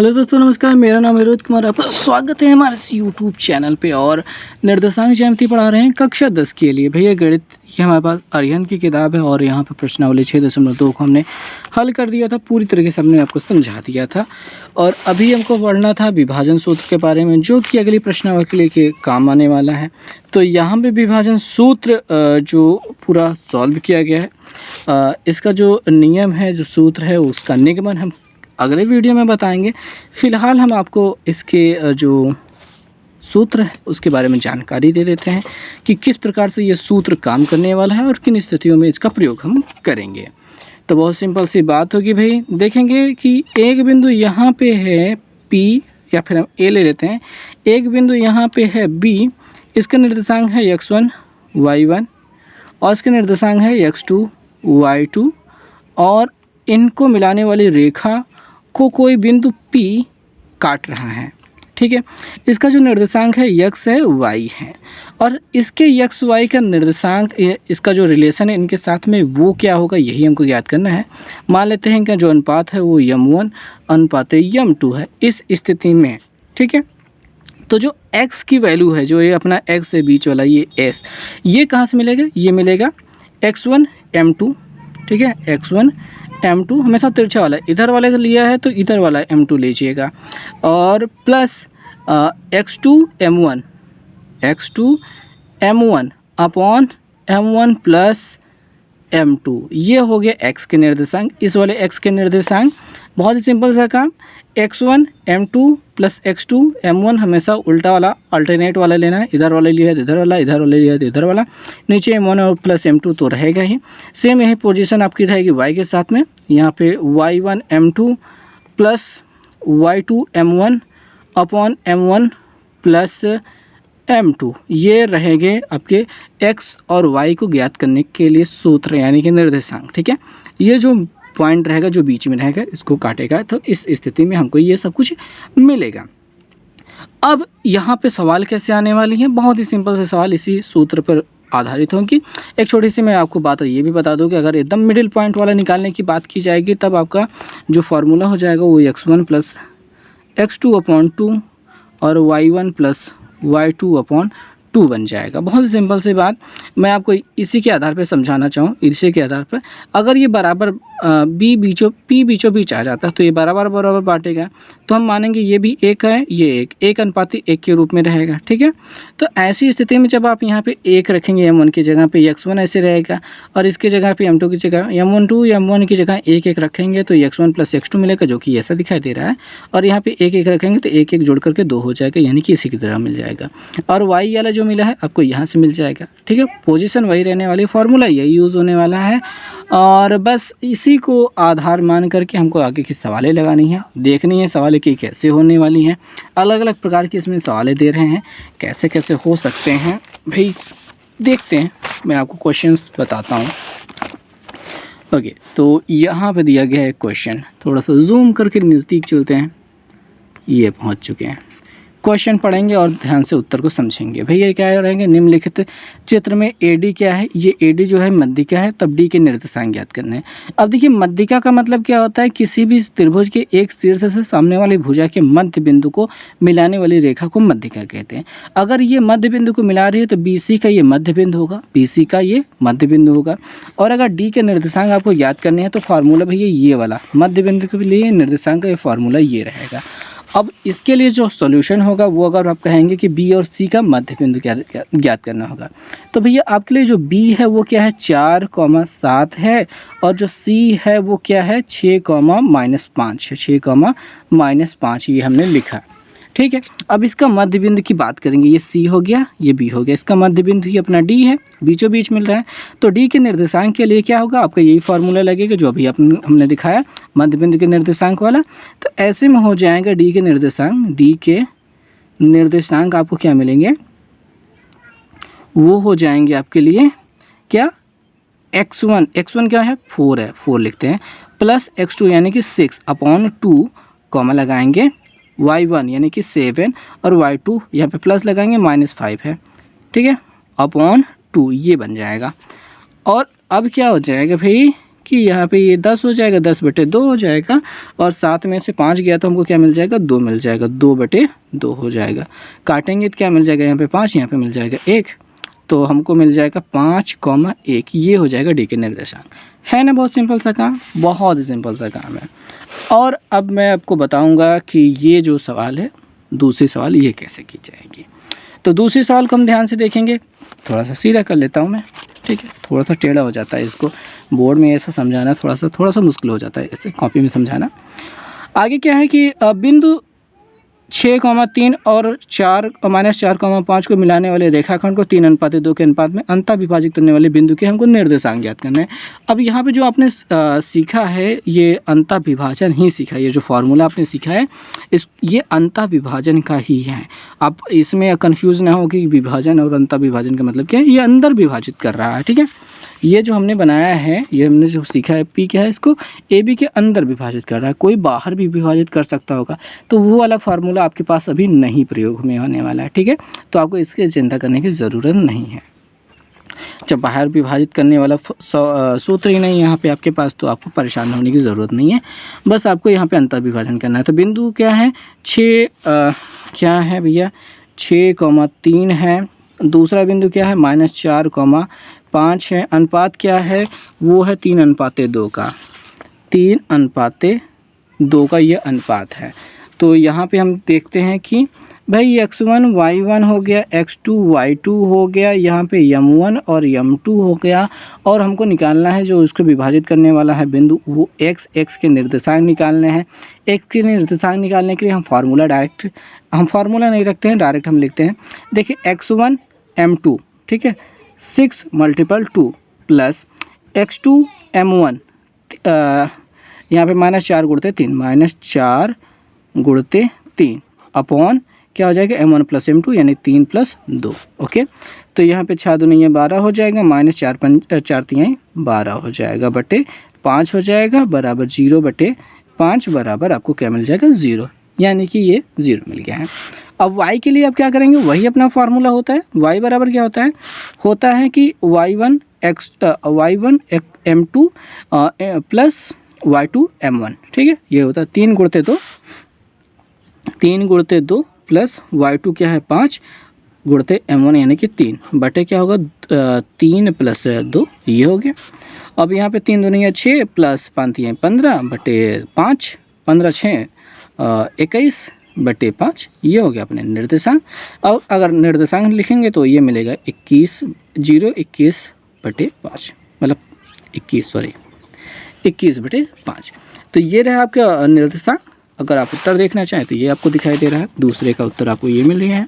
Hello दोस्तों, नमस्कार। मेरा नाम है रोहित कुमार। आपका स्वागत है हमारे इस यूट्यूब चैनल पे। और निर्देशांक ज्यामिति पढ़ा रहे हैं कक्षा 10 के लिए। भैया गणित ये हमारे पास अरिहंत की किताब है और यहाँ पे प्रश्नावली 6.2 को हमने हल कर दिया था। पूरी तरीके से हमने आपको समझा दिया था। और अभी हमको पढ़ना था विभाजन सूत्र के बारे में, जो कि अगली प्रश्नावली के काम आने वाला है। तो यहाँ पे विभाजन सूत्र जो पूरा सॉल्व किया गया है, इसका जो नियम है, जो सूत्र है, उसका निगमन हम अगले वीडियो में बताएंगे। फ़िलहाल हम आपको इसके जो सूत्र है उसके बारे में जानकारी दे देते हैं कि किस प्रकार से ये सूत्र काम करने वाला है और किन स्थितियों में इसका प्रयोग हम करेंगे। तो बहुत सिंपल सी बात होगी भाई। देखेंगे कि एक बिंदु यहाँ पे है P, या फिर हम A ले लेते हैं। एक बिंदु यहाँ पे है B, इसका निर्देशांक है x1 y1 और इसका निर्देशांक है x2 y2, और इनको मिलाने वाली रेखा को कोई बिंदु P काट रहा है। ठीक है, इसका जो निर्देशांक है x है y है, और इसके x y का निर्देशांक, इसका जो रिलेशन है इनके साथ में, वो क्या होगा, यही हमको याद करना है। मान लेते हैं कि जो अनुपात है वो m1 अनुपात m2 है इस स्थिति में। ठीक है, तो जो x की वैल्यू है, जो ये अपना x से बीच वाला ये s, ये कहाँ से मिलेगा, ये मिलेगा x1 m2। ठीक है, x1 m2 हमेशा तिरछा वाला, इधर वाले का लिया है तो इधर वाला m2 लीजिएगा, और plus x2 m1 upon m1 plus m2, ये हो गया x के निर्देशांक। इस वाले x के निर्देशांक, बहुत ही सिंपल सा काम, x1 m2 plus x2 m1 हमेशा उल्टा वाला, अल्टरनेट वाला लेना है। इधर वाले लिया तो इधर वाला, इधर वाले लिया तो इधर वाला, नीचे m1 और प्लस m2 तो रहेगा ही। सेम यही पोजीशन आपकी रहेगी y के साथ में। यहाँ पे y1 m2 plus y2 m1 upon m1 plus m2, ये रहेंगे आपके x और y को ज्ञात करने के लिए सूत्र, यानी कि निर्देशांक। ठीक है, ये जो पॉइंट रहेगा जो बीच में रहेगा, इसको काटेगा तो इस स्थिति में हमको ये सब कुछ मिलेगा। अब यहाँ पे सवाल कैसे आने वाली है, बहुत ही सिंपल से सवाल इसी सूत्र पर आधारित होंगी। एक छोटी सी मैं आपको बात ये भी बता दूँ कि अगर एकदम मिडिल पॉइंट वाला निकालने की बात की जाएगी, तब आपका जो फार्मूला हो जाएगा वो x1 प्लस x2 अपॉन 2 और y1 प्लस y2 अपॉन 2 बन जाएगा। बहुत सिंपल सी बात, मैं आपको इसी के आधार पर समझाना चाहूँ। इसी के आधार पर अगर ये बराबर P बीचों बीच आ जाता है तो ये बराबर बांटेगा, तो हम मानेंगे ये भी एक है, ये एक अनुपात 1 के रूप में रहेगा। ठीक है, तो ऐसी स्थिति में जब आप यहाँ पे 1 रखेंगे m1 की जगह पे, x1 ऐसे रहेगा, और इसके जगह पे m2 की जगह m1 की जगह 1 रखेंगे तो x1 प्लस x2 मिलेगा, जो कि ऐसा दिखाई दे रहा है। और यहाँ पे 1 रखेंगे तो 1 जोड़ करके 2 हो जाएगा, यानी कि इसी की तरह मिल जाएगा। और y वाला जो मिला है आपको यहाँ से मिल जाएगा। ठीक है, पोजीशन वही रहने वाली, फार्मूला यही यूज़ होने वाला है, और बस इसी को आधार मान करके हमको आगे की सवालें लगानी है, देखनी है सवालें की कैसे होने वाली हैं। अलग अलग प्रकार की इसमें सवालें दे रहे हैं, कैसे कैसे हो सकते हैं भाई, देखते हैं। मैं आपको क्वेश्चंस बताता हूँ। ओके, तो यहाँ पे दिया गया है क्वेश्चन, थोड़ा सा जूम करके नज़दीक चलते हैं। ये पहुँच चुके हैं, क्वेश्चन पढ़ेंगे और ध्यान से उत्तर को समझेंगे। भैया क्या रहेंगे, निम्नलिखित चित्र में AD क्या है, ये AD जो है मध्यिका है, तब D के निर्देशांक ज्ञात करने हैं। अब देखिए, मध्यिका का मतलब क्या होता है, किसी भी त्रिभुज के एक शीर्ष से सामने वाली भुजा के मध्य बिंदु को मिलाने वाली रेखा को मध्यिका कहते हैं। अगर ये मध्य बिंदु को मिला रही है तो BC का ये मध्य बिंदु होगा, BC का ये मध्य बिंदु होगा। और अगर D के निर्देशांक आपको याद करने हैं तो फार्मूला भैया ये वाला, मध्य बिंदु के लिए निर्देशांक का ये फार्मूला ये रहेगा। अब इसके लिए जो सॉल्यूशन होगा वो, अगर आप कहेंगे कि B और C का मध्य बिंदु ज्ञात करना होगा, तो भैया आपके लिए जो B है वो क्या है, 4,7 है, और जो C है वो क्या है, 6,-5 है, 6,-5 ये हमने लिखा। ठीक है, अब इसका मध्य बिंदु की बात करेंगे। ये C हो गया, ये B हो गया, इसका मध्य बिंदु ही अपना D है, बीचों बीच मिल रहा है। तो D के निर्देशांक के लिए क्या होगा, आपका यही फार्मूला लगेगा जो अभी हमने दिखाया, मध्य बिंदु के निर्देशांक वाला। तो ऐसे में हो जाएगा D के निर्देशांक आपको क्या मिलेंगे, वो हो जाएंगे आपके लिए क्या, x1 क्या है, 4 है, 4 लिखते हैं, प्लस x2 यानी कि 6 अपॉन 2, कॉमा लगाएंगे, y1 यानी कि 7, और y2 यहाँ पे प्लस लगाएंगे, -5 है। ठीक है, अपॉन 2, ये बन जाएगा। और अब क्या हो जाएगा भाई कि यहाँ पे ये 10 हो जाएगा, 10/2 हो जाएगा, और 7 में से 5 गया तो हमको क्या मिल जाएगा, 2 मिल जाएगा, 2/2 हो जाएगा। काटेंगे तो क्या मिल जाएगा, यहाँ पे 5, यहाँ पे मिल जाएगा 1, तो हमको मिल जाएगा 5,1। ये हो जाएगा डी के निर्देशांक। है ना बहुत सिंपल सा काम, बहुत ही सिंपल सा काम है। और अब मैं आपको बताऊंगा कि ये जो सवाल है, दूसरी सवाल ये कैसे की जाएगी। तो दूसरी सवाल को हम ध्यान से देखेंगे। थोड़ा सा सीधा कर लेता हूँ मैं, ठीक है, थोड़ा सा टेढ़ा हो जाता है, इसको बोर्ड में ऐसा समझाना थोड़ा सा मुश्किल हो जाता है, ऐसे कॉपी में समझाना। आगे क्या है कि बिंदु 6,3 और 4 -4,5 को मिलाने वाले रेखाखंड को 3:2 के अनुपात में अंतः विभाजित करने वाले बिंदु के हमको निर्देशांक ज्ञात करना है। अब यहाँ पे जो आपने सीखा है ये अंतः विभाजन ही सीखा है, ये जो फॉर्मूला आपने सीखा है ये अंतः विभाजन का ही है। आप इसमें कंफ्यूज ना हो कि विभाजन और अंतः विभाजन का मतलब क्या है। ये अंदर विभाजित कर रहा है, ठीक है। ये जो हमने बनाया है, ये हमने जो सीखा है पी क्या है, इसको ए बी के अंदर विभाजित कर रहा है। कोई बाहर भी विभाजित कर सकता होगा, तो वो वाला फार्मूला आपके पास अभी नहीं प्रयोग में होने वाला है, ठीक है। तो आपको इसकी चिंता करने की ज़रूरत नहीं है। जब बाहर विभाजित करने वाला सूत्र ही नहीं यहाँ पे आपके पास, तो आपको परेशान होने की ज़रूरत नहीं है। बस आपको यहाँ पे अंतर विभाजन करना है। तो बिंदु क्या है, 6 क्या है भैया, 6,3 है। दूसरा बिंदु क्या है, -4,5 है। अनुपात क्या है, वो है 3:2 का, 3:2 का ये अनुपात है। तो यहाँ पे हम देखते हैं कि भाई x1 y1 हो गया, x2 y2 हो गया, यहाँ पे m1 और m2 हो गया, और हमको निकालना है जो उसको विभाजित करने वाला है बिंदु, वो x के निर्देशांक निकालने हैं। x के निर्देशांक निकालने के लिए हम फार्मूला नहीं रखते हैं, डायरेक्ट हम लिखते हैं। देखिए x1 m2, ठीक है, 6 × 2 प्लस x2 m1, यहाँ पे -4 × 3, -4 × 3 अपॉन क्या हो जाएगा, m1 + m2 यानी 3 + 2। ओके, तो यहाँ पे 6 दूनी 12 हो जाएगा, -4 4 3 12 हो जाएगा, बटे 5 हो जाएगा, बराबर 0/5 बराबर आपको क्या मिल जाएगा, 0, यानी कि ये 0 मिल गया है। अब y के लिए आप क्या करेंगे, वही अपना फार्मूला होता है। y बराबर क्या होता है कि y1 m2 plus y2 m1, ठीक है। ये होता है 3 × 2 प्लस y2 क्या है 5 × m1 यानी कि 3 बटे क्या होगा 3 + 2, ये हो गया। अब यहाँ पे 3 दूनी 6 प्लस 5 15 बटे 5, 15 6 21 बटे 5, ये हो गया अपने निर्देशांक। अब अगर निर्देशांक लिखेंगे तो ये मिलेगा 21/5, मतलब 21/5। तो ये रहा आपका निर्देशांक। अगर आप उत्तर देखना चाहें तो ये आपको दिखाई दे रहा है, दूसरे का उत्तर आपको ये मिल रहा है।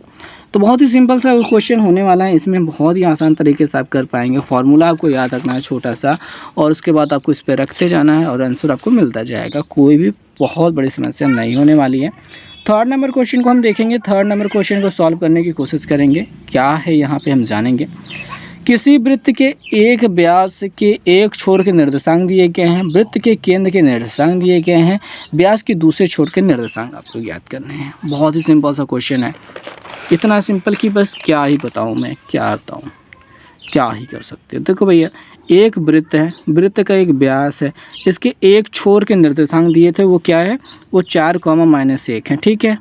तो बहुत ही सिंपल सा क्वेश्चन होने वाला है, इसमें बहुत ही आसान तरीके से आप कर पाएंगे। फार्मूला आपको याद रखना है छोटा सा, और उसके बाद आपको इस पर रखते जाना है और आंसर आपको मिलता जाएगा। कोई भी बहुत बड़ी समस्या नहीं होने वाली है। थर्ड नंबर क्वेश्चन को हम देखेंगे। थर्ड नंबर क्वेश्चन को सॉल्व करने की कोशिश करेंगे। क्या है यहाँ पे हम जानेंगे। किसी वृत्त के एक व्यास के एक छोर के निर्देशांक दिए गए हैं, वृत्त के केंद्र के निर्देशांक दिए गए हैं, व्यास के दूसरे छोर के निर्देशांक आपको ज्ञात करने हैं। बहुत ही सिंपल सा क्वेश्चन है, इतना सिंपल कि बस क्या ही बताऊँ मैं, क्या बताऊँ, क्या ही कर सकते हैं। देखो भैया, एक वृत्त है, वृत्त का एक व्यास है, इसके एक छोर के निर्देशांक दिए थे, वो क्या है, वो 4, -1 है, ठीक है।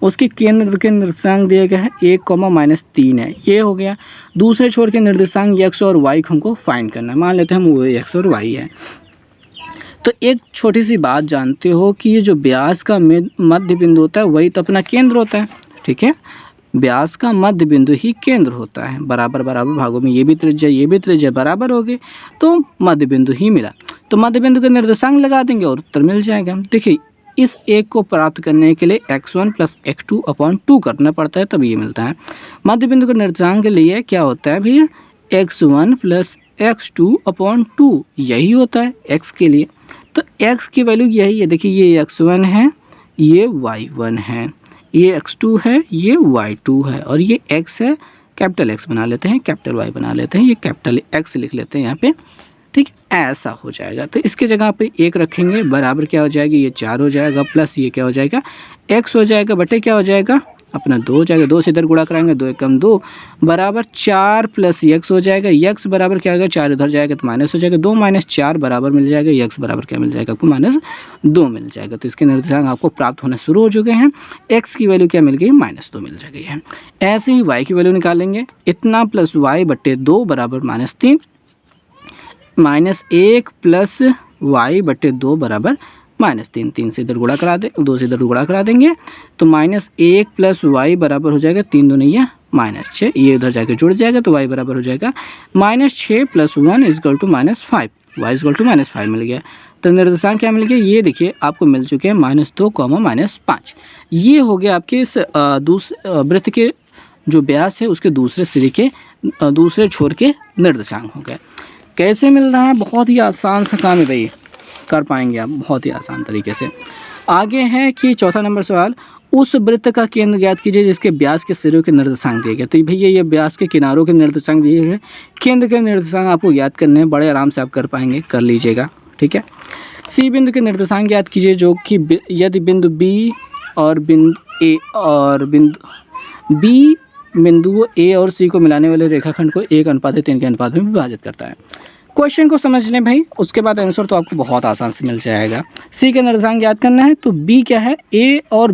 उसके केंद्र के निर्देशांक दिए गए हैं 1, -3 है, ये हो गया। दूसरे छोर के निर्देशांक x और y को हमको फाइंड करना है। मान लेते हैं हम वो x और y है। तो एक छोटी सी बात जानते हो कि ये जो व्यास का मध्य बिंदु होता है वही तो अपना केंद्र होता है, ठीक है। व्यास का मध्य बिंदु ही केंद्र होता है। बराबर बराबर भागों में ये भी त्रिज्या बराबर हो गई, तो मध्य बिंदु ही मिला। तो मध्य बिंदु के निर्देशांक लगा देंगे और उत्तर मिल जाएगा। देखिए, इस एक को प्राप्त करने के लिए x1 + x2/2 करना पड़ता है, तब ये मिलता है। मध्य बिंदु के निर्देशांक के लिए क्या होता है भैया, x1 + x2/2, यही होता है x के लिए। तो x की वैल्यू यही है। देखिए, ये x1 है, ये y1 है, ये x2 है, ये y2 है, और ये x है, कैपिटल X बना लेते हैं, कैपिटल Y बना लेते हैं, ये कैपिटल X लिख लेते हैं यहाँ पे, ठीक, ऐसा हो जाएगा। तो इसके जगह पे 1 रखेंगे, बराबर क्या हो जाएगी, ये 4 हो जाएगा, प्लस ये क्या हो जाएगा, x हो जाएगा, बटे क्या हो जाएगा, अपना 2 हो जाएगा, 2 से इधर गुणा कराएंगे, 2 एकम 2 बराबर 4 प्लस यक्स हो जाएगा। यक्स बराबर क्या होगा, 4 इधर जाएगा तो माइनस हो जाएगा, 2 माइनस 4 बराबर मिल जाएगा, यक्स बराबर क्या मिल जाएगा आपको, -2 मिल जाएगा। तो इसके निर्देशांक आपको प्राप्त होने शुरू हो चुके हैं। एक्स की वैल्यू क्या मिल गई, -2 मिल गई है। ऐसे ही वाई की वैल्यू निकालेंगे, इतना प्लस वाई बट्टे 2 बराबर -3, -1 प्लस वाई बट्टे 2 बराबर -3, 3 से इधर गुणा करा दे, 2 से इधर गुणा करा देंगे तो -1 प्लस वाई बराबर हो जाएगा 3 दूनी या -6, ये इधर जाके जुड़ जाएगा तो वाई बराबर हो जाएगा -6 plus 1 is equal to -5, y is equal to -5 मिल गया। तो निर्देशांक क्या मिल गया, ये देखिए आपको मिल चुके हैं -2, -5। ये हो गया आपके इस वृत्त के जो व्यास है उसके दूसरे सिरे के दूसरे छोर के निर्देशांक हो गए। कैसे मिल रहा है, बहुत ही आसान सा काम है भाई, कर पाएंगे आप बहुत ही आसान तरीके से। आगे है कि चौथा नंबर सवाल, उस वृत्त का केंद्र ज्ञात कीजिए जिसके व्यास के सिरों के निर्देशांक दिए गए। तो भैया ये व्यास के किनारों के निर्देशांक दिए गए, केंद्र के निर्देशांक आपको याद करने हैं, बड़े आराम से आप कर पाएंगे, कर लीजिएगा, ठीक है। सी बिंदु के निर्देशांक याद कीजिए जो कि यदि बिंदु बी और बिंदु ए और बिंदुओं ए और सी को मिलाने वाले रेखाखंड को 1:3 के अनुपात में विभाजित करता है। क्वेश्चन को समझ लें भाई, उसके बाद आंसर तो आपको बहुत आसान से मिल जाएगा। सी के निर्देशांक याद करना है तो बी क्या है, ए और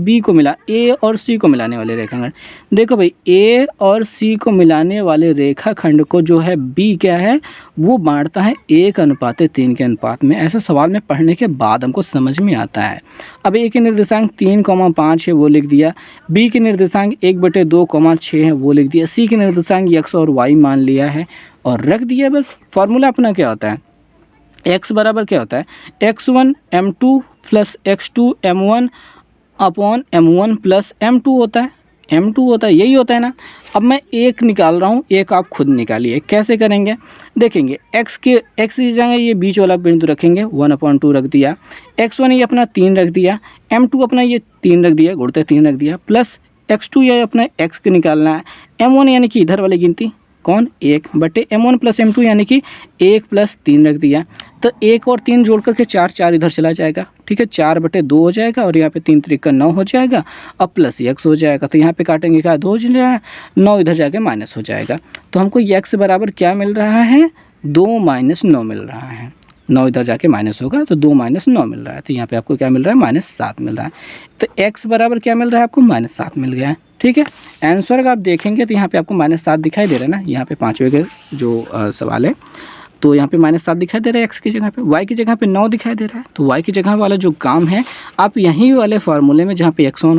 सी को मिलाने वाले रेखाखंड। देखो भाई, ए और सी को मिलाने वाले रेखाखंड को जो है बी क्या है, वो बांटता है 1:3 के अनुपात में। ऐसा सवाल में पढ़ने के बाद हमको समझ में आता है। अब ए के निर्देशांक 3,5 है वो लिख दिया, बी के निर्देशांक 1/2,6 है वो लिख दिया, सी के निर्देशांक एक्स और वाई मान लिया है और रख दिया। बस फार्मूला अपना क्या होता है, x बराबर क्या होता है, x1 m2 plus x2 m1 upon m1 plus m2 होता है, यही होता है ना। अब मैं एक निकाल रहा हूँ, एक आप खुद निकालिए। कैसे करेंगे देखेंगे, x की जगह ये बीच वाला बिंदु रखेंगे, 1/2 रख दिया, x1 ये अपना 3 रख दिया, m2 अपना ये 3 रख दिया, गुणते 3 रख दिया, प्लस x2 ये अपना x के निकालना है, m1 यानी कि इधर वाली गिनती कौन 1 बटे m1 प्लस m2 यानी कि 1 प्लस 3 रख दिया। तो 1 और 3 जोड़ करके 4 इधर चला जाएगा, ठीक है, 4/2 हो जाएगा और यहाँ पे 3 3 9 हो जाएगा, अब प्लस x हो जाएगा। तो यहाँ पे काटेंगे क्या, 2 हो जाएगा, 9 इधर जाके माइनस हो जाएगा। तो हमको x बराबर क्या मिल रहा है, 2 - 9 मिल रहा है। 9 इधर जाके माइनस होगा तो 2 - 9 मिल रहा है। तो यहाँ पे आपको क्या मिल रहा है, -7 मिल रहा है। तो x बराबर क्या मिल रहा है आपको, -7 मिल गया है, ठीक है। आंसर अगर आप देखेंगे तो यहाँ पे आपको -7 दिखाई दे रहा है ना, यहाँ पे पाँचवें के जो सवाल है तो यहाँ पे -7 दिखाई दे रहा है x की जगह पे, y की जगह पे 9 दिखाई दे रहा है। तो y की जगह वाला जो काम है आप यहीं वाले फार्मूले में जहाँ पे x1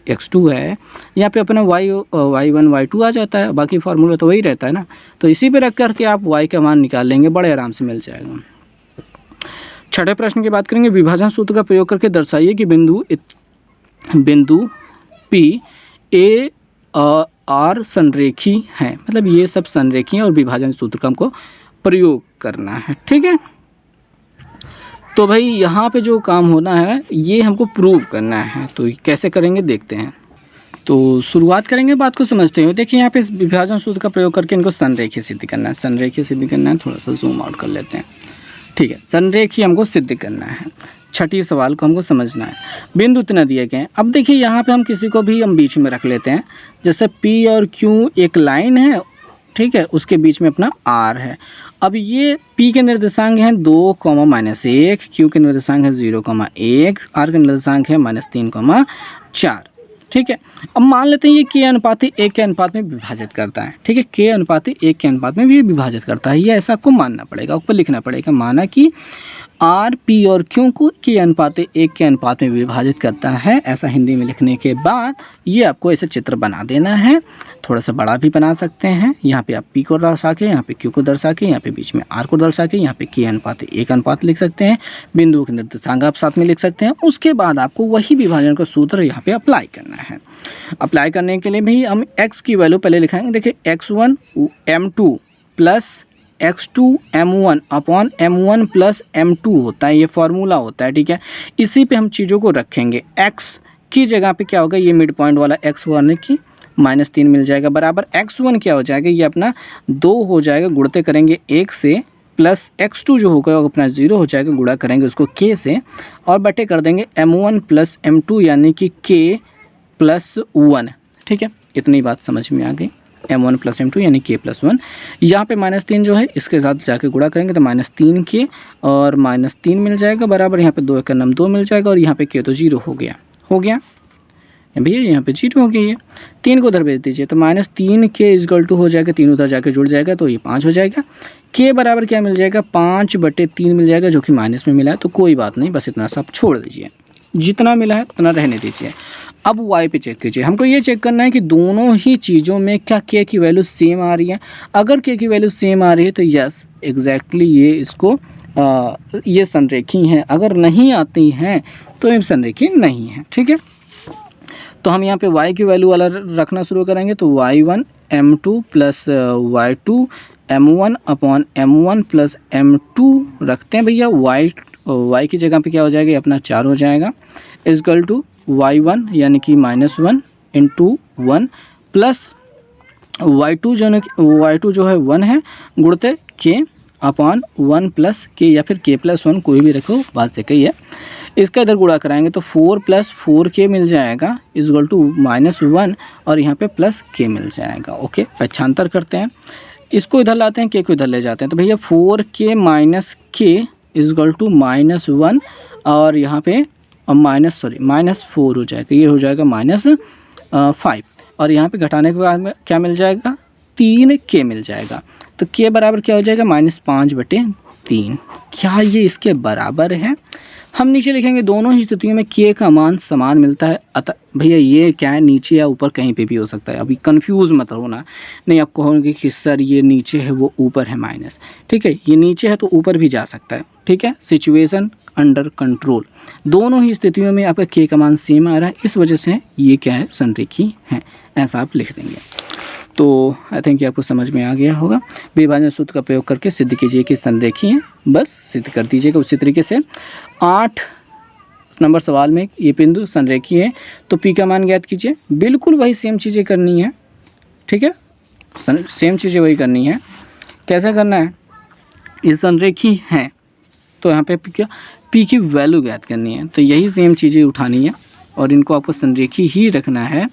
x2 है, यहाँ पे अपना y1 y2 आ जाता है, बाकी फार्मूला तो वही रहता है ना। तो इसी पे रख करके आप y का मान निकाल लेंगे, बड़े आराम से मिल जाएगा। छठे प्रश्न की बात करेंगे, विभाजन सूत्र का प्रयोग करके दर्शाइए कि बिंदु P A R संरेखी है। मतलब ये सब संरेखी हैं और विभाजन सूत्र का हमको प्रयोग करना है, ठीक है। तो भाई यहाँ पे जो काम होना है ये हमको प्रूव करना है, तो कैसे करेंगे देखते हैं। तो शुरुआत करेंगे, बात को समझते हुए। देखिए यहाँ पे इस विभाजन सूत्र का प्रयोग करके इनको संरेखी सिद्ध करना है। थोड़ा सा जूम आउट कर लेते हैं, ठीक है। संरेखी हमको सिद्ध करना है, छठी सवाल को हमको समझना है। बिंदु इतना दिए गए हैं। अब देखिए यहाँ पे हम किसी को भी हम बीच में रख लेते हैं, जैसे P और Q एक लाइन है, ठीक है, उसके बीच में अपना R है। अब ये P के निर्देशांक हैं 2, -1, Q के निर्देशांक है 0,1, R के निर्देशांक है -3,4, ठीक है। अब मान लेते हैं ये K/1 के अनुपात में विभाजित करता है, ठीक है, K/1 के अनुपात में भी विभाजित करता है। ये ऐसा आपको मानना पड़ेगा, ऊपर लिखना पड़ेगा, माना कि R, P और Q को K/1 के अनुपात में विभाजित करता है। ऐसा हिंदी में लिखने के बाद ये आपको ऐसे चित्र बना देना है, थोड़ा सा बड़ा भी बना सकते हैं। यहाँ पे आप P को दर्शा के, यहाँ पे Q को दर्शा के, यहाँ पे बीच में R को दर्शा के, यहाँ पे K/1 अनुपात लिख सकते हैं। बिंदुओं के निर्देशांक आप साथ में लिख सकते हैं। उसके बाद आपको वही विभाजन का सूत्र यहाँ पे अप्लाई करना है। अप्लाई करने के लिए भी हम x की वैल्यू पहले लिखाएंगे। देखिए x1 m2 plus x2 m1 upon m1 plus m2 होता है, ये फार्मूला होता है, ठीक है। इसी पे हम चीज़ों को रखेंगे। x की जगह पे क्या होगा, ये मिड पॉइंट वाला x1 की -3 मिल जाएगा, बराबर x1 क्या हो जाएगा, ये अपना 2 हो जाएगा, गुणते करेंगे 1 से, प्लस x2 जो होगा वो अपना 0 हो जाएगा, गुणा करेंगे उसको k से और बटे कर देंगे m1 प्लस m2 यानी कि k प्लस 1, ठीक है, इतनी बात समझ में आ गई। m1 प्लस m2 यानी k प्लस 1। यहाँ पे -3 जो है इसके साथ जाके गुणा करेंगे तो -3k और -3 मिल जाएगा बराबर, यहाँ पे 2 का नाम 2 मिल जाएगा और यहाँ पे k तो 0 हो गया भैया, यहाँ पे 0 हो गई है। 3 को उधर भेज दीजिए तो -3k इजगल टू हो जाएगा, 3 उधर जाके जुड़ जाएगा तो ये 5 हो जाएगा। k बराबर क्या मिल जाएगा, 5/3 मिल जाएगा जो कि माइनस में मिला है, तो कोई बात नहीं, बस इतना सा आप छोड़ दीजिए, जितना मिला है उतना रहने दीजिए। अब y पे चेक कीजिए, हमको ये चेक करना है कि दोनों ही चीज़ों में क्या k की वैल्यू सेम आ रही है। अगर k की वैल्यू सेम आ रही है तो यस एग्जैक्टली ये इसको ये संरेखी हैं, अगर नहीं आती हैं तो ये संरेखी नहीं है, ठीक है। तो हम यहाँ पे y की वैल्यू वाला रखना शुरू करेंगे तो y1 m2 plus y2 m1 upon m1 plus m2 रखते हैं भैया। y की जगह पे क्या हो जाएगा, ये अपना 4 हो जाएगा इजकल टू y1 यानी कि -1 इंटू 1 प्लस y2 जो है 1 है गुणते k अपॉन 1 प्लस k या फिर k प्लस 1 कोई भी रखो, बात से कही है। इसका इधर गुणा कराएंगे तो 4 प्लस 4k मिल जाएगा इजगल टू -1 और यहाँ पे प्लस k मिल जाएगा। ओके, पक्षांतर करते हैं, इसको इधर लाते हैं, k को इधर ले जाते हैं तो भैया 4k minus k is equal to -1 और यहाँ पे -4 हो जाएगा, ये हो जाएगा -5 और यहाँ पे घटाने के बाद में क्या मिल जाएगा, 3k मिल जाएगा। तो k बराबर क्या हो जाएगा, -5/3। क्या ये इसके बराबर है? हम नीचे लिखेंगे दोनों ही स्थितियों में k का मान समान मिलता है। अतः भैया ये क्या है, नीचे या ऊपर कहीं पे भी हो सकता है, अभी कंफ्यूज मत होना। नहीं आप कहोगे कि सर ये नीचे है वो ऊपर है माइनस, ठीक है, ये नीचे है तो ऊपर भी जा सकता है, ठीक है। सिचुएशन अंडर कंट्रोल, दोनों ही स्थितियों में आपका k का मान सेम आ रहा है, इस वजह से ये क्या है, संरेखी है, ऐसा आप लिख देंगे। तो आई थिंक आपको समझ में आ गया होगा। विभाजन सूत्र का प्रयोग करके सिद्ध कीजिए कि संरेखी है, बस सिद्ध कर दीजिएगा उसी तरीके से। 8 नंबर सवाल में ये बिंदु संरेखी है तो p का मान ज्ञात कीजिए। बिल्कुल वही सेम चीज़ें करनी है, ठीक है, सेम चीज़ें वही करनी है। कैसा करना है, ये संरेखी है तो यहाँ पे क्या, p की वैल्यू ज्ञात करनी है, तो यही सेम चीज़ें उठानी है और इनको आपको संरेखी ही रखना है।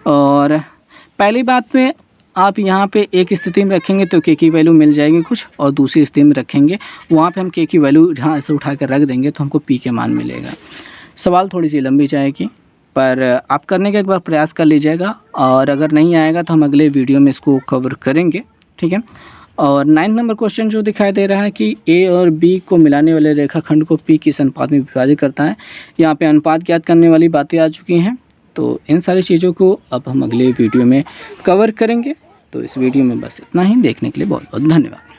और पहली बात में आप यहाँ पे एक स्थिति में रखेंगे तो k की वैल्यू मिल जाएगी कुछ, और दूसरी स्थिति में रखेंगे वहाँ पे हम k की वैल्यू यहाँ ऐसे उठा कर रख देंगे तो हमको p के मान मिलेगा। सवाल थोड़ी सी लंबी जाएगी पर आप करने का एक बार प्रयास कर लीजिएगा, और अगर नहीं आएगा तो हम अगले वीडियो में इसको कवर करेंगे, ठीक है। और 9 नंबर क्वेश्चन जो दिखाई दे रहा है कि a और b को मिलाने वाले रेखाखंड को p किस अनुपात में विभाजित करता है, यहाँ पे अनुपात ज्ञात करने वाली बातें आ चुकी हैं। तो इन सारी चीज़ों को अब हम अगले वीडियो में कवर करेंगे। तो इस वीडियो में बस इतना ही, देखने के लिए बहुत बहुत धन्यवाद।